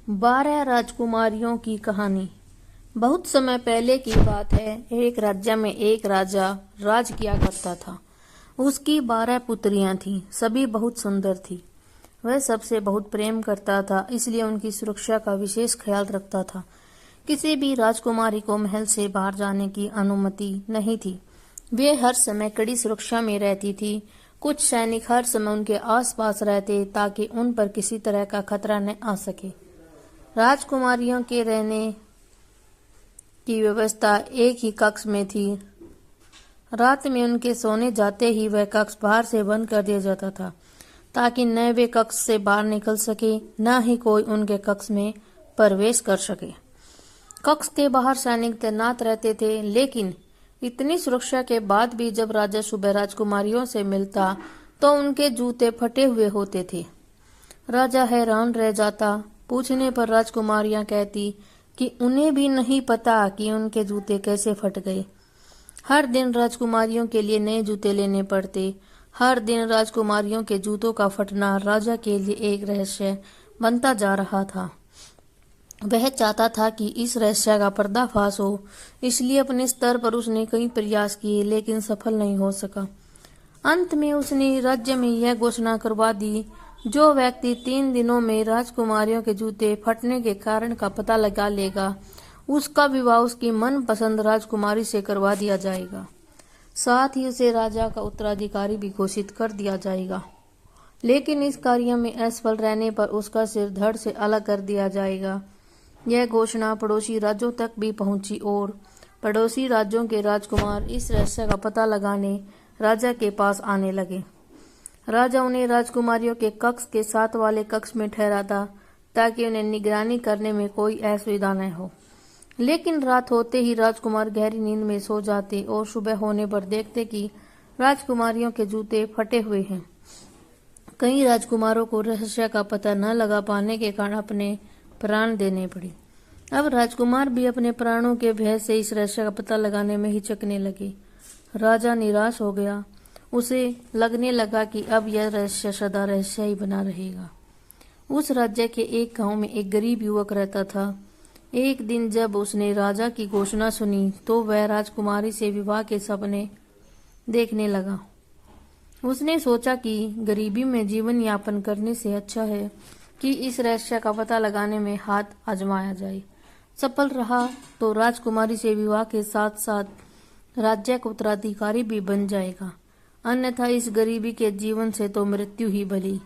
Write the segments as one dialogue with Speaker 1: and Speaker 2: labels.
Speaker 1: 12 राजकुमारियों की कहानी। बहुत समय पहले की बात है। एक राज्य में एक राजा राज किया करता था। उसकी 12 पुत्रियां थीं। सभी बहुत सुंदर थी। वह सबसे बहुत प्रेम करता था, इसलिए उनकी सुरक्षा का विशेष ख्याल रखता था। किसी भी राजकुमारी को महल से बाहर जाने की अनुमति नहीं थी। वे हर समय कड़ी सुरक्षा में रहती थी। कुछ सैनिक हर समय उनके आसपास रहते ताकि उन पर किसी तरह का खतरा न आ सके। राजकुमारियों के रहने की व्यवस्था एक ही कक्ष में थी। रात में उनके सोने जाते ही वह कक्ष बाहर से बंद कर दिया जाता था ताकि न वे कक्ष से बाहर निकल सके, न ही कोई उनके कक्ष में प्रवेश कर सके। कक्ष के बाहर सैनिक तैनात रहते थे, लेकिन इतनी सुरक्षा के बाद भी जब राजा सुबह राजकुमारियों से मिलता तो उनके जूते फटे हुए होते थे। राजा हैरान रह जाता। पूछने पर राजकुमारियां कहती कि उन्हें भी नहीं पता कि उनके जूते कैसे फट गए। हर दिन राजकुमारियों के लिए नए जूते लेने पड़ते। हर दिन राजकुमारियों के जूतों का फटना राजा के लिए एक रहस्य बनता जा रहा था। वह चाहता था कि इस रहस्य का पर्दाफाश हो, इसलिए अपने स्तर पर उसने कई प्रयास किए, लेकिन सफल नहीं हो सका। अंत में उसने राज्य में यह घोषणा करवा दी, जो व्यक्ति 3 दिनों में राजकुमारियों के जूते फटने के कारण का पता लगा लेगा, उसका विवाह उसकी मनपसंद राजकुमारी से करवा दिया जाएगा। साथ ही उसे राजा का उत्तराधिकारी भी घोषित कर दिया जाएगा। लेकिन इस कार्य में असफल रहने पर उसका सिर धड़ से अलग कर दिया जाएगा। यह घोषणा पड़ोसी राज्यों तक भी पहुंची और पड़ोसी राज्यों के राजकुमार इस रहस्य का पता लगाने राजा के पास आने लगे। राजा उन्हें राजकुमारियों के कक्ष के साथ वाले कक्ष में ठहराता ताकि उन्हें निगरानी करने में कोई असुविधा न हो। लेकिन रात होते ही राजकुमार गहरी नींद में सो जाते और सुबह होने पर देखते कि राजकुमारियों के जूते फटे हुए हैं। कई राजकुमारों को रहस्य का पता न लगा पाने के कारण अपने प्राण देने पड़े। अब राजकुमार भी अपने प्राणों के भय से इस रहस्य का पता लगाने में हिचकने लगे। राजा निराश हो गया। उसे लगने लगा कि अब यह रहस्य सदा रहस्य ही बना रहेगा। उस राज्य के एक गांव में एक गरीब युवक रहता था। एक दिन जब उसने राजा की घोषणा सुनी तो वह राजकुमारी से विवाह के सपने देखने लगा। उसने सोचा कि गरीबी में जीवन यापन करने से अच्छा है कि इस रहस्य का पता लगाने में हाथ आजमाया जाए। सफल रहा तो राजकुमारी से विवाह के साथ साथ राज्य का उत्तराधिकारी भी बन जाएगा, अन्यथा इस गरीबी के जीवन से तो मृत्यु ही भली।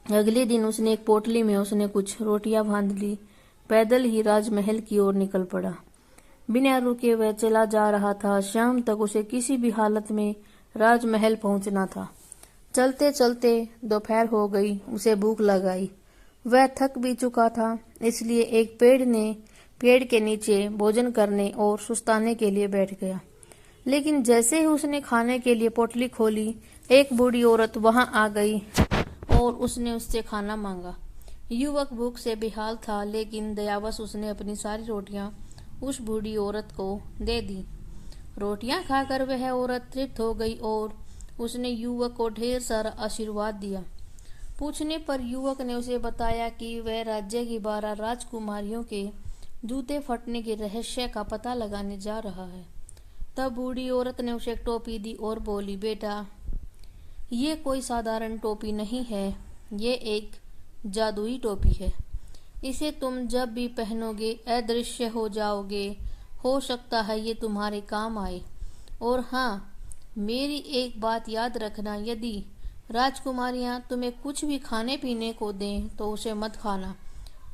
Speaker 1: अगले दिन उसने एक पोटली में उसने कुछ रोटियां बांध ली। पैदल ही राजमहल की ओर निकल पड़ा। बिना रुके वह चला जा रहा था। शाम तक उसे किसी भी हालत में राजमहल पहुंचना था। चलते चलते दोपहर हो गई। उसे भूख लग आई। वह थक भी चुका था, इसलिए एक पेड़ के नीचे भोजन करने और सुस्ताने के लिए बैठ गया। लेकिन जैसे ही उसने खाने के लिए पोटली खोली, एक बूढ़ी औरत वहां आ गई और उसने उससे खाना मांगा। युवक भूख से बेहाल था, लेकिन दयावश उसने अपनी सारी रोटियां उस बूढ़ी औरत को दे दी। रोटियां खाकर वह औरत तृप्त हो गई और उसने युवक को ढेर सारा आशीर्वाद दिया। पूछने पर युवक ने उसे बताया कि वह राज्य की 12 राजकुमारियों के जूते फटने के रहस्य का पता लगाने जा रहा है। तब बूढ़ी औरत ने उसे एक टोपी दी और बोली, बेटा, ये कोई साधारण टोपी नहीं है, ये एक जादुई टोपी है। इसे तुम जब भी पहनोगे अदृश्य हो जाओगे। हो सकता है ये तुम्हारे काम आए। और हाँ, मेरी एक बात याद रखना, यदि राजकुमारियां तुम्हें कुछ भी खाने पीने को दें तो उसे मत खाना।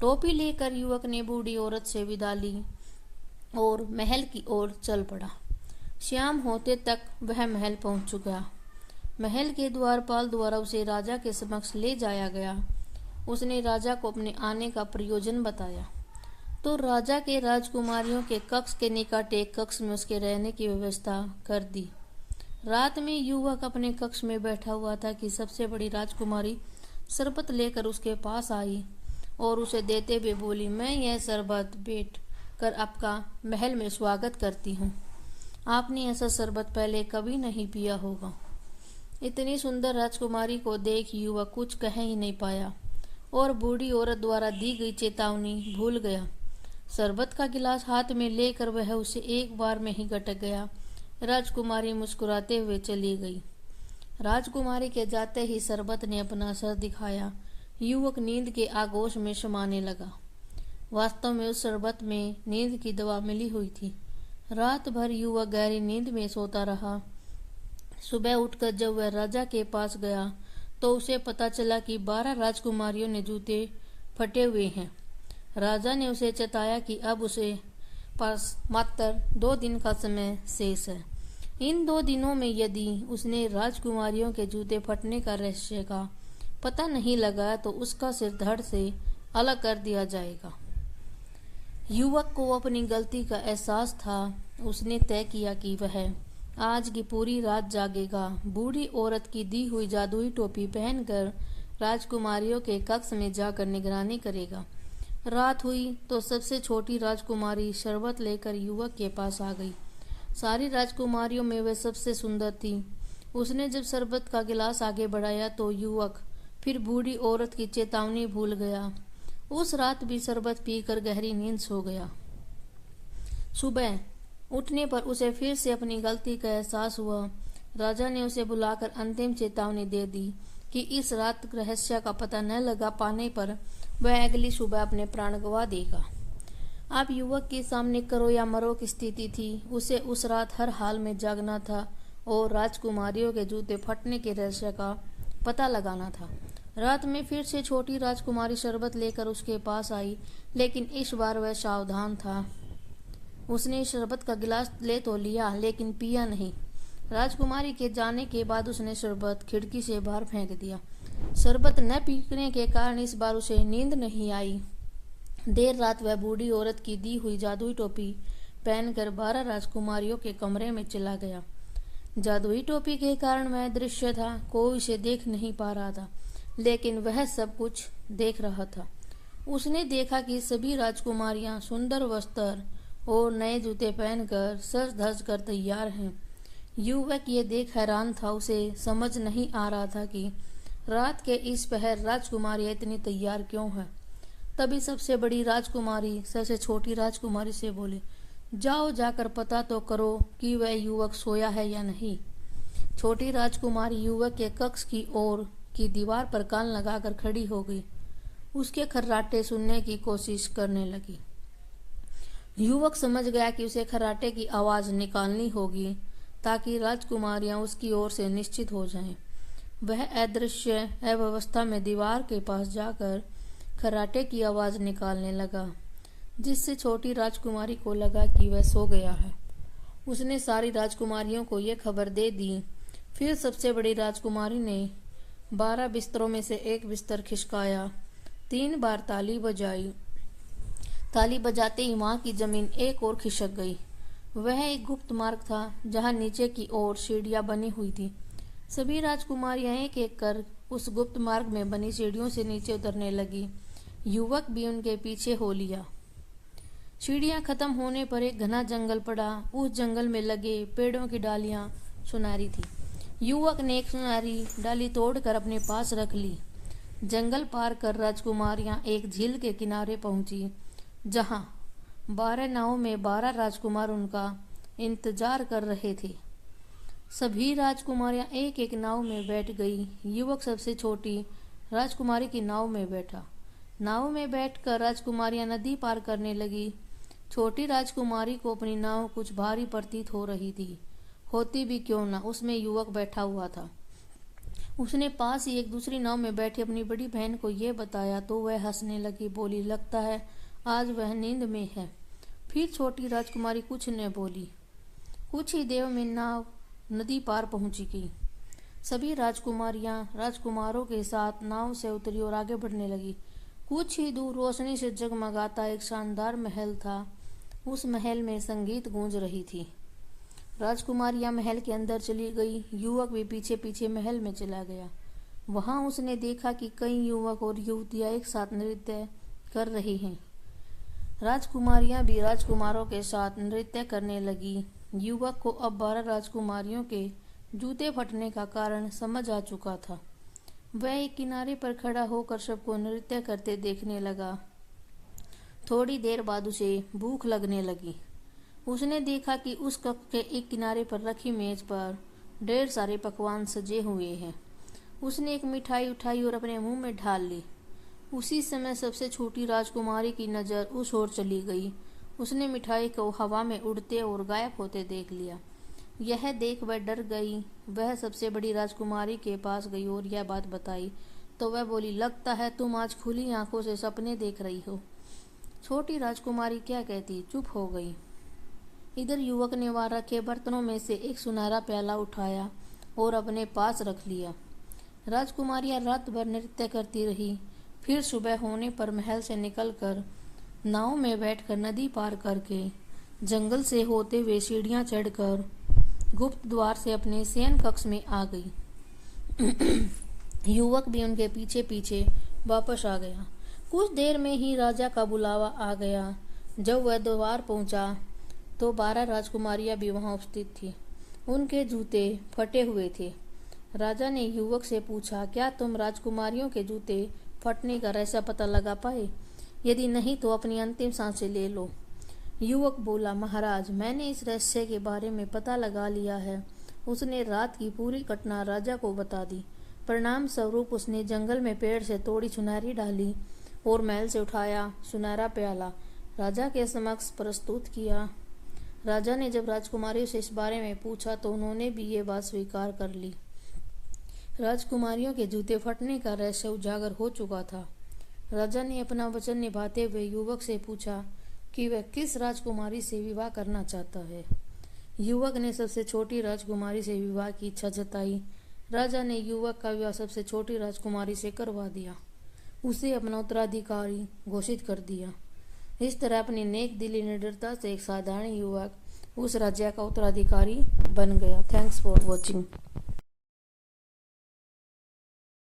Speaker 1: टोपी लेकर युवक ने बूढ़ी औरत से विदा ली और महल की ओर चल पड़ा। शाम होते तक वह महल पहुंच चुका। महल के द्वारपाल द्वारा उसे राजा के समक्ष ले जाया गया। उसने राजा को अपने आने का प्रयोजन बताया तो राजा के राजकुमारियों के कक्ष के निकट एक कक्ष में उसके रहने की व्यवस्था कर दी। रात में युवक अपने कक्ष में बैठा हुआ था कि सबसे बड़ी राजकुमारी शरबत लेकर उसके पास आई और उसे देते हुए बोली, मैं यह शरबत बैठ कर आपका महल में स्वागत करती हूँ। आपने ऐसा शरबत पहले कभी नहीं पिया होगा। इतनी सुंदर राजकुमारी को देख युवक कुछ कह ही नहीं पाया और बूढ़ी औरत द्वारा दी गई चेतावनी भूल गया। शरबत का गिलास हाथ में लेकर वह उसे एक बार में ही गटक गया। राजकुमारी मुस्कुराते हुए चली गई। राजकुमारी के जाते ही शरबत ने अपना सर दिखाया। युवक नींद के आगोश में समाने लगा। वास्तव में उस शरबत में नींद की दवा मिली हुई थी। रात भर युवक गहरी नींद में सोता रहा। सुबह उठकर जब वह राजा के पास गया तो उसे पता चला कि 12 राजकुमारियों ने जूते फटे हुए हैं। राजा ने उसे चेताया कि अब उसे पास मात्र 2 दिन का समय शेष है। इन 2 दिनों में यदि उसने राजकुमारियों के जूते फटने का रहस्य का पता नहीं लगाया तो उसका सिर धड़ से अलग कर दिया जाएगा। युवक को अपनी गलती का एहसास था। उसने तय किया कि वह आज की पूरी रात जागेगा। बूढ़ी औरत की दी हुई जादुई टोपी पहनकर राजकुमारियों के कक्ष में जाकर निगरानी करेगा। रात हुई तो सबसे छोटी राजकुमारी शरबत लेकर युवक के पास आ गई। सारी राजकुमारियों में वह सबसे सुंदर थी। उसने जब शरबत का गिलास आगे बढ़ाया तो युवक फिर बूढ़ी औरत की चेतावनी भूल गया। उस रात भी शरबत पीकर गहरी नींद सो गया। सुबह उठने पर उसे फिर से अपनी गलती का एहसास हुआ। राजा ने उसे बुलाकर अंतिम चेतावनी दे दी कि इस रात रहस्य का पता न लगा पाने पर वह अगली सुबह अपने प्राण गंवा देगा। अब युवक के सामने करो या मरो की स्थिति थी। उसे उस रात हर हाल में जागना था और राजकुमारियों के जूते फटने के रहस्य का पता लगाना था। रात में फिर से छोटी राजकुमारी शरबत लेकर उसके पास आई, लेकिन इस बार वह सावधान था। उसने शरबत का गिलास ले तो लिया लेकिन पिया नहीं। राजकुमारी के जाने के बाद उसने शरबत खिड़की से बाहर फेंक दिया। शरबत न पीने के कारण इस बार उसे नींद नहीं आई। देर रात वह बूढ़ी औरत की दी हुई जादुई टोपी पहनकर 12 राजकुमारियों के कमरे में चला गया। जादुई टोपी के कारण वह दृश्य था, कोई उसे देख नहीं पा रहा था, लेकिन वह सब कुछ देख रहा था। उसने देखा कि सभी राजकुमारियां सुंदर वस्त्र और नए जूते पहनकर सज धज कर तैयार हैं। युवक ये देख हैरान था। उसे समझ नहीं आ रहा था कि रात के इस पहर राजकुमारियां इतनी तैयार क्यों हैं। तभी सबसे बड़ी राजकुमारी सबसे छोटी राजकुमारी से बोले, जाओ जाकर पता तो करो कि वह युवक सोया है या नहीं। छोटी राजकुमारी युवक के कक्ष की ओर की दीवार पर कान लगाकर खड़ी हो गई। उसके खर्राटे सुनने की कोशिश करने लगी। युवक समझ गया कि उसे खर्राटे की आवाज निकालनी होगी ताकि राजकुमारियां उसकी ओर से निश्चित हो जाएं। वह अदृश्य अव्यवस्था में दीवार के पास जाकर खर्राटे की आवाज निकालने लगा, जिससे छोटी राजकुमारी को लगा कि वह सो गया है। उसने सारी राजकुमारियों को यह खबर दे दी। फिर सबसे बड़ी राजकुमारी ने 12 बिस्तरों में से एक बिस्तर खिसकाया। 3 बार ताली बजाई। ताली बजाते ही वहां की जमीन एक ओर खिसक गई। वह एक गुप्त मार्ग था जहां नीचे की ओर सीढ़ियां बनी हुई थी। सभी राजकुमारियां एक एक कर उस गुप्त मार्ग में बनी सीढ़ियों से नीचे उतरने लगी। युवक भी उनके पीछे हो लिया। सीढ़ियां खत्म होने पर एक घना जंगल पड़ा। उस जंगल में लगे पेड़ों की डालियां सुनहरी थी। युवक ने एक सुनहरी डाली तोड़कर अपने पास रख ली। जंगल पार कर राजकुमारियां एक झील के किनारे पहुंची, जहां 12 नावों में 12 राजकुमार उनका इंतजार कर रहे थे। सभी राजकुमारियां एक एक नाव में बैठ गई। युवक सबसे छोटी राजकुमारी की नाव में बैठा। नाव में बैठकर राजकुमारियां नदी पार करने लगी। छोटी राजकुमारी को अपनी नाव कुछ भारी प्रतीत हो रही थी। होती भी क्यों ना, उसमें युवक बैठा हुआ था। उसने पास ही एक दूसरी नाव में बैठी अपनी बड़ी बहन को यह बताया तो वह हंसने लगी। बोली, लगता है आज वह नींद में है। फिर छोटी राजकुमारी कुछ न बोली। कुछ ही देर में नाव नदी पार पहुंची गई। सभी राजकुमारियां राजकुमारों के साथ नाव से उतरी और आगे बढ़ने लगी। कुछ ही दूर रोशनी से जगमगाता एक शानदार महल था। उस महल में संगीत गूंज रही थी। राजकुमारियां महल के अंदर चली गई। युवक भी पीछे पीछे महल में चला गया। वहां उसने देखा कि कई युवक और युवतियां एक साथ नृत्य कर रही हैं। राजकुमारियां भी राजकुमारों के साथ नृत्य करने लगी। युवक को अब 12 राजकुमारियों के जूते फटने का कारण समझ आ चुका था। वह एक किनारे पर खड़ा होकर सबको नृत्य करते देखने लगा। थोड़ी देर बाद उसे भूख लगने लगी। उसने देखा कि उस कक्ष के एक किनारे पर रखी मेज पर ढेर सारे पकवान सजे हुए हैं। उसने एक मिठाई उठाई और अपने मुंह में ढाल ली। उसी समय सबसे छोटी राजकुमारी की नज़र उस ओर चली गई। उसने मिठाई को हवा में उड़ते और गायब होते देख लिया। यह देख वह डर गई। वह सबसे बड़ी राजकुमारी के पास गई और यह बात बताई तो वह बोली, लगता है तुम आज खुली आंखों से सपने देख रही हो। छोटी राजकुमारी क्या कहती, चुप हो गई। इधर युवक ने वहां रखे बर्तनों में से एक सुनहरा प्याला उठाया और अपने पास रख लिया। राजकुमारियां रात भर नृत्य करती रही। फिर सुबह होने पर महल से निकलकर नाव में बैठकर नदी पार करके जंगल से होते हुए सीढ़ियां चढ़कर गुप्त द्वार से अपने शयन कक्ष में आ गई। युवक भी उनके पीछे पीछे वापस आ गया। कुछ देर में ही राजा का बुलावा आ गया। जब वह द्वार पहुंचा तो 12 राजकुमारियां भी वहां उपस्थित थी। उनके जूते फटे हुए थे। राजा ने युवक से पूछा, क्या तुम राजकुमारियों के जूते फटने का रहस्य पता लगा पाए? यदि नहीं तो अपनी अंतिम सांसें ले लो। युवक बोला, महाराज, मैंने इस रहस्य के बारे में पता लगा लिया है। उसने रात की पूरी घटना राजा को बता दी। परिणाम स्वरूप उसने जंगल में पेड़ से तोड़ी सुनहरी डाली और महल से उठाया सुनहरा प्याला राजा के समक्ष प्रस्तुत किया। राजा ने जब राजकुमारियों से इस बारे में पूछा तो उन्होंने भी ये बात स्वीकार कर ली। राजकुमारियों के जूते फटने का रहस्य उजागर हो चुका था। राजा ने अपना वचन निभाते हुए युवक से पूछा कि वह किस राजकुमारी से विवाह करना चाहता है। युवक ने सबसे छोटी राजकुमारी से विवाह की इच्छा जताई। राजा ने युवक का विवाह सबसे छोटी राजकुमारी से करवा दिया। उसे अपना उत्तराधिकारी घोषित कर दिया। इस तरह अपनी नेक दिली निडरता से एक साधारण युवक उस राज्य का उत्तराधिकारी बन गया। Thanks for watching.